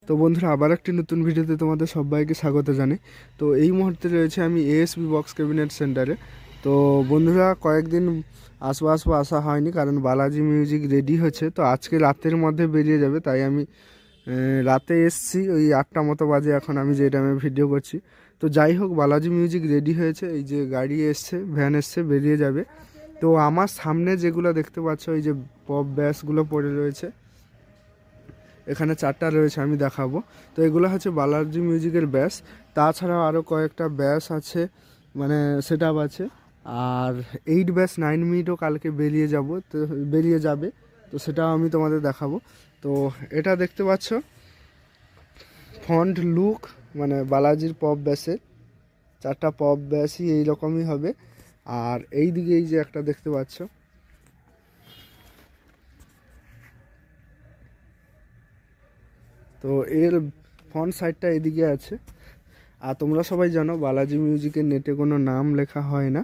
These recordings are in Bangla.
তো বন্ধুরা, আবার একটি নতুন ভিডিওতে তোমাদের সবাইকে স্বাগত জানাই। তো এই মুহূর্তে রয়েছে আমি এএসবি বক্স ক্যাবিনেট সেন্টারে। তো বন্ধুরা, কয়েকদিন আসবো আসা হয়নি, কারণ বালাজি মিউজিক রেডি হচ্ছে। তো আজকে রাতের মধ্যে বেরিয়ে যাবে, তাই আমি রাতে এসছি, ওই 8টা মতো বাজে এখন আমি যে টাইমে ভিডিও করছি। তো যাই হোক, বালাজি মিউজিক রেডি হয়েছে, এই যে গাড়ি এসছে, ভ্যান এসছে, বেরিয়ে যাবে। তো আমার সামনে যেগুলো দেখতে পাচ্ছ, এই যে পপ ব্যাসগুলো পড়ে রয়েছে, এখানে 4টা রয়েছে, আমি দেখাবো। তো এগুলো হচ্ছে বালাজি মিউজিকের ব্যাস। তাছাড়াও আরও কয়েকটা ব্যাস আছে, মানে সেট আপ আছে। আর 8 ব্যাস 9 মিনিটও কালকে বেরিয়ে যাবে। তো সেটাও আমি তোমাদের দেখাবো। তো এটা দেখতে পাচ্ছ ফন্ট লুক, মানে বালাজির পপ ব্যাসের 4টা পপ ব্যাসই এইরকমই হবে। আর এই দিকে এই যে একটা দেখতে পাচ্ছ, তো এর ফ্রন্ট সাইডটা এদিকে আছে। আর তোমরা সবাই জানো বালাজি মিউজিকের নেটে কোনো নাম লেখা হয় না,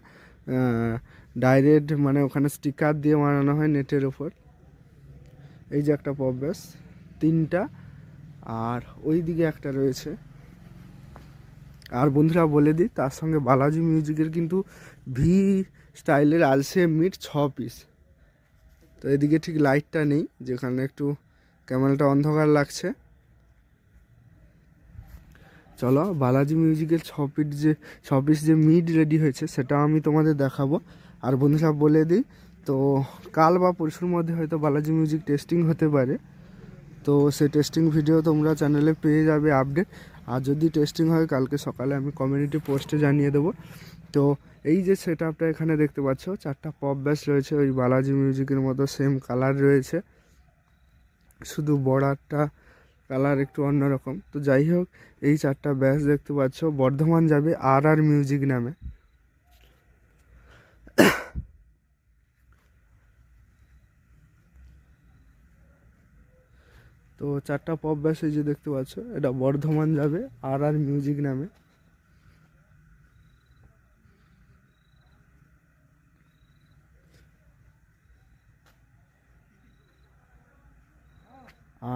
ডাইরেক্ট মানে ওখানে স্টিকার দিয়ে বানানো হয় নেটের ওপর। এই যে একটা পপ ব্যাস, 3টা, আর ওই দিকে একটা রয়েছে। আর বন্ধুরা বলে দিই, তার সঙ্গে বালাজি মিউজিকের কিন্তু ভি স্টাইলের আলসে মিট 6 পিস। তো এদিকে ঠিক লাইটটা নেই, যেখানে একটু ক্যামেরাটা অন্ধকার লাগছে। চলো, বালাজি মিউজিকের 6 পিস যে মিড রেডি হয়েছে সেটা আমি তোমাদের দেখাবো। আর বন্ধুরা বলে দিই, তো কাল বা পরশুর মধ্যে হয়তো বালাজি মিউজিক টেস্টিং হতে পারে। তো সেই টেস্টিং ভিডিও তোমরা চ্যানেলে পেয়ে যাবে আপডেট। আর যদি টেস্টিং হয়, কালকে সকালে আমি কমিউনিটি পোস্টে জানিয়ে দেবো। তো এই যে সেট আপটা এখানে দেখতে পাচ্ছ, 4টা পপ ব্যাস রয়েছে, ওই বালাজি মিউজিকের মতো সেম কালার রয়েছে, শুধু বর্ডারটা কালার একটু অন্যরকম। তো যাই হোক, এই 4টা ব্যাচ দেখতে পাচ্ছ, বর্ধমান যাবে আর মিউজিক নামে। তো 4টা পপ ব্যাচ এই যে দেখতে পাচ্ছ, এটা বর্ধমান যাবে আর মিউজিক নামে।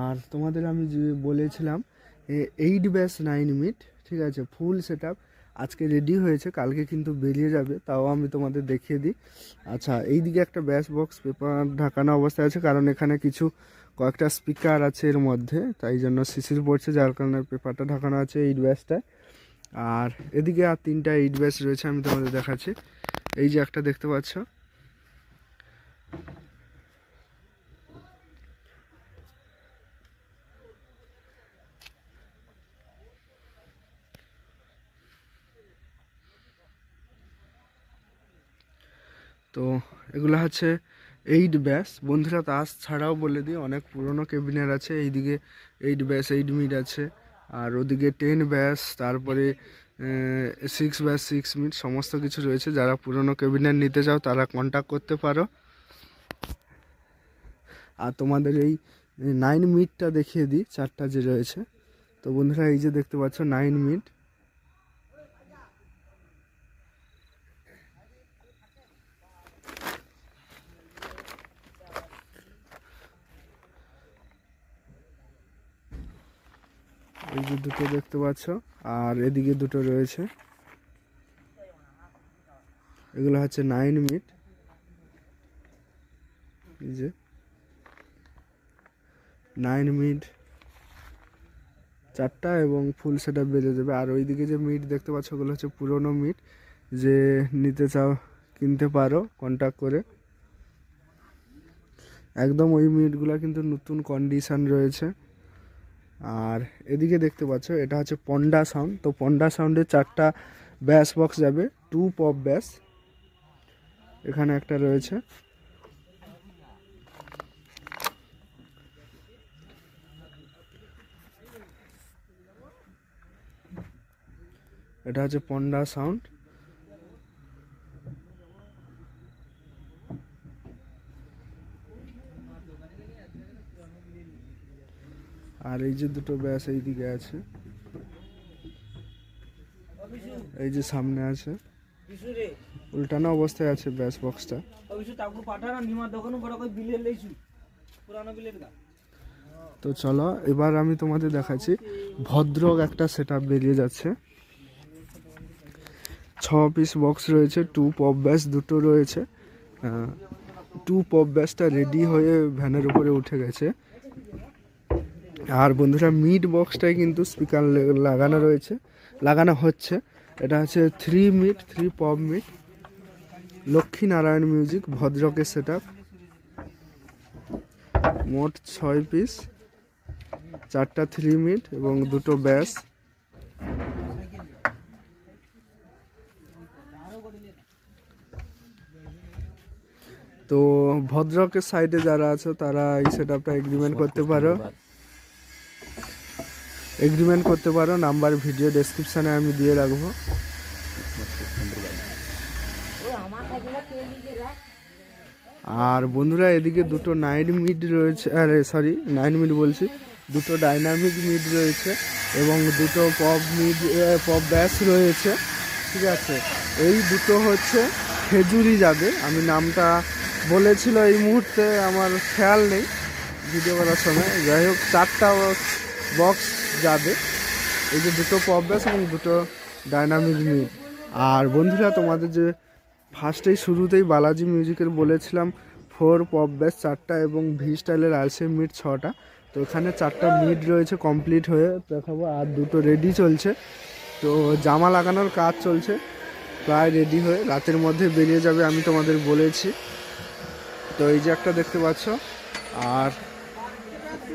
আর তোমাদের আমি যে বলেছিলাম 8 ব্যাচ 9 মিনিট, ঠিক আছে, ফুল সেট আপ আজকে রেডি হয়েছে, কালকে কিন্তু বেরিয়ে যাবে, তাও আমি তোমাদের দেখিয়ে দিই। আচ্ছা, এই দিকে একটা ব্যাস বক্স পেপার ঢাকানো অবস্থায় আছে, কারণ এখানে কয়েকটা স্পিকার আছে এর মধ্যে, তাই জন্য শিশির পড়ছে, যার কারণে পেপারটা ঢাকানো আছে 8 ব্যাচটায়। আর এদিকে আর 3টা 8 ব্যাচ রয়েছে, আমি তোমাদের দেখাচ্ছি। এই যে একটা দেখতে পাচ্ছ, তো এগুলো হচ্ছে 8 ব্যাস। বন্ধুরা, তাছাড়াও বলে দিই, অনেক পুরনো কেবিনের আছে। এইদিকে 8 ব্যাস 8 মিড আছে, আর ওদিকে 10 ব্যাস, তারপরে 6 ব্যাস 6 মিড, সমস্ত কিছু রয়েছে। যারা পুরনো কেবিনের নিতে চাও তারা কন্ট্যাক্ট করতে পারো। আর তোমাদের এই 9 মিডটা দেখিয়ে দিই, 4টা যে রয়েছে। তো বন্ধুরা, এই যে দেখতে পাচ্ছ 9 মিড, এই যে দুটো দেখতে পাচ্ছ, আর এদিকে দুটো রয়েছে, এগুলো হচ্ছে 9 মিড। এই যে 9 মিড 4টা, এবং ফুল সেট আপ বেজে যাবে। আর ওইদিকে যে মিট দেখতে পাচ্ছ, ওগুলো হচ্ছে পুরোনো মিট, যে নিতে চাও কিনতে পারো কন্ট্যাক্ট করে। একদম ওই মিটগুলো কিন্তু নতুন কন্ডিশন রয়েছে। আর এদিকে দেখতে পাচ্ছ, এটা হচ্ছে পন্ডা সাউন্ড। তো পন্ডা সাউন্ডে 4টা ব্যাস বক্স যাবে, 2 পপ ব্যাস, এখানে একটা রয়েছে। এটা হচ্ছে পন্ডা সাউন্ড। আর এই যে দুটো ব্যাস এই দিকে আছে, এই যে সামনে আছে, উল্টানো অবস্থায় আছে ব্যাস বক্সটা। তো তো চলো এবার আমি তোমাদের দেখাচ্ছি ভদ্রক একটা সেট আপ বেরিয়ে যাচ্ছে। 6 পিস বক্স রয়েছে, 2 পপ ব্যাস দুটো রয়েছে। 2 পপ ব্যাসটা রেডি হয়ে ভ্যানের উপরে উঠে গেছে। আর বন্ধুরা মিড বক্সটাই কিন্তু স্পিকার লাগানো হচ্ছে। এটা হচ্ছে 3 mid 3 pop mid, Lakshminarayan music ভদ্রকের সেট আপ। মোট 6 পিস, 4টা 3 মিড এবং 2টো ব্যাস। তো ভদ্রকের সাইডে যারা আছো তারা এই সেট আপটা এগ্রিমেন্ট করতে পারো। নাম্বার ভিডিও ডেসক্রিপশানে আমি দিয়ে রাখবো। আর বন্ধুরা এদিকে 2টো 9 মিড রয়েছে, নাইন মিড বলছি, 2টো ডাইনামিক মিড রয়েছে এবং 2টো পপ ব্যাস রয়েছে। ঠিক আছে, এই দুটো হচ্ছে খেজুরি যাবে, আমি নামটা বলেছিল এই মুহূর্তে আমার খেয়াল নেই ভিডিও করার সময়। যাই হোক 4টা বক্স যাবে, এই যে 2টো পপ ব্যাস এবং 2টো ডাইনামিক মিড। আর বন্ধুরা তোমাদের যে ফার্স্টেই শুরুতেই বালাজি মিউজিকের বলেছিলাম 4 পপ ব্যাস 4টা এবং ভি স্টাইলের আরসিএম মিড 6টা। তো এখানে 4টা মিড রয়েছে কমপ্লিট হয়ে দেখাবো, আর 2টো রেডি চলছে। তো জামা লাগানোর কাজ চলছে, প্রায় রেডি হয়ে রাতের মধ্যে বেরিয়ে যাবে আমি তোমাদের বলেছি। তো এই যে একটা দেখতে পাচ্ছ, আর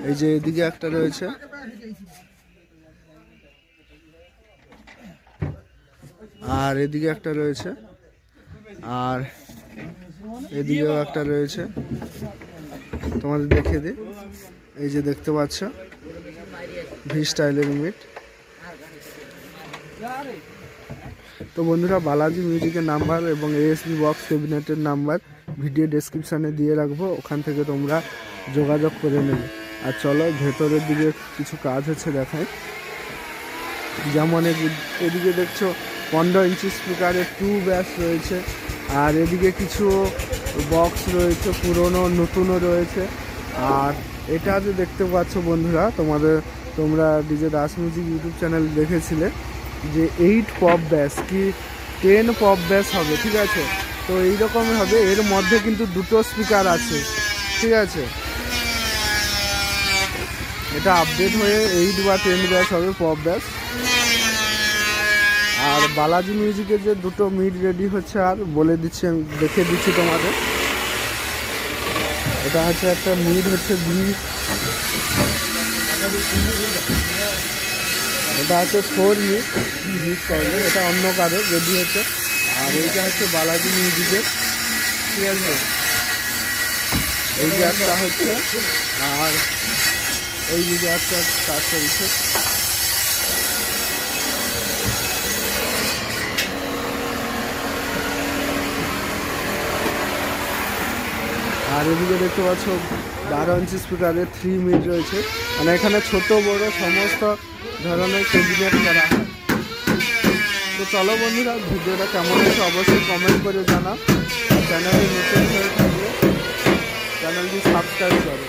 এই যে এদিকে একটা রয়েছে, আর এদিকে একটা রয়েছে, আর এদিকেও একটা রয়েছে। তোমাদের দেখিয়ে দিই, এই যে দেখতে পাচ্ছ ভি স্টাইলের মিট। তো বন্ধুরা বালাজি মিউজিকের নাম্বার এবং এএসবি বক্স ক্যাবিনেটের নাম্বার ভিডিও ডেসক্রিপশানে দিয়ে রাখবো, ওখান থেকে তোমরা যোগাযোগ করে নেবে। আর চলো ভেতরের দিকে কিছু কাজ হচ্ছে দেখায়। যেমন এদিকে দেখছো 15 ইঞ্চি স্পিকারের 2 ব্যাস রয়েছে, আর এদিকে কিছু বক্স রয়েছে, পুরনো নতুনও রয়েছে। আর এটা যে দেখতে পাচ্ছ বন্ধুরা, তোমরা DJ Das music YouTube channel দেখেছিলে যে 8 পপ ব্যাস কি 10 পপ ব্যাস হবে। ঠিক আছে, তো এইরকমই হবে, এর মধ্যে কিন্তু 2টো স্পিকার আছে। ঠিক আছে, এটা আপডেট হয়ে 8 বা 10 ব্যাস হবে পপ ব্যাস। আর বালাজি মিউজিকের যে 2টো মিড রেডি হচ্ছে, আর বলে দিচ্ছি, আমি দেখে দিচ্ছি তোমাদের। এটা হচ্ছে একটা মিড হচ্ছে এটা হচ্ছে 4 মিড করবে, এটা অন্য কারো রেডি হচ্ছে। আর এইটা হচ্ছে বালাজি মিউজিকের। ঠিক আছে, এই যে একটা হচ্ছে, আর এই দিকে একটা কাজ চলছে। আর এদিকে দেখতে পাচ্ছ 12 ইঞ্চি স্পিকারের 3 মিড রয়েছে, মানে এখানে ছোট বড় সমস্ত ধরনের ক্যাবিনেট করা হয়। তো চলো বন্ধুরা, ভিডিওটা কেমন হচ্ছে অবশ্যই কমেন্ট করে জানাও। আর চ্যানেলে নতুন হয়ে থাকলে চ্যানেলটি সাবস্ক্রাইব করো।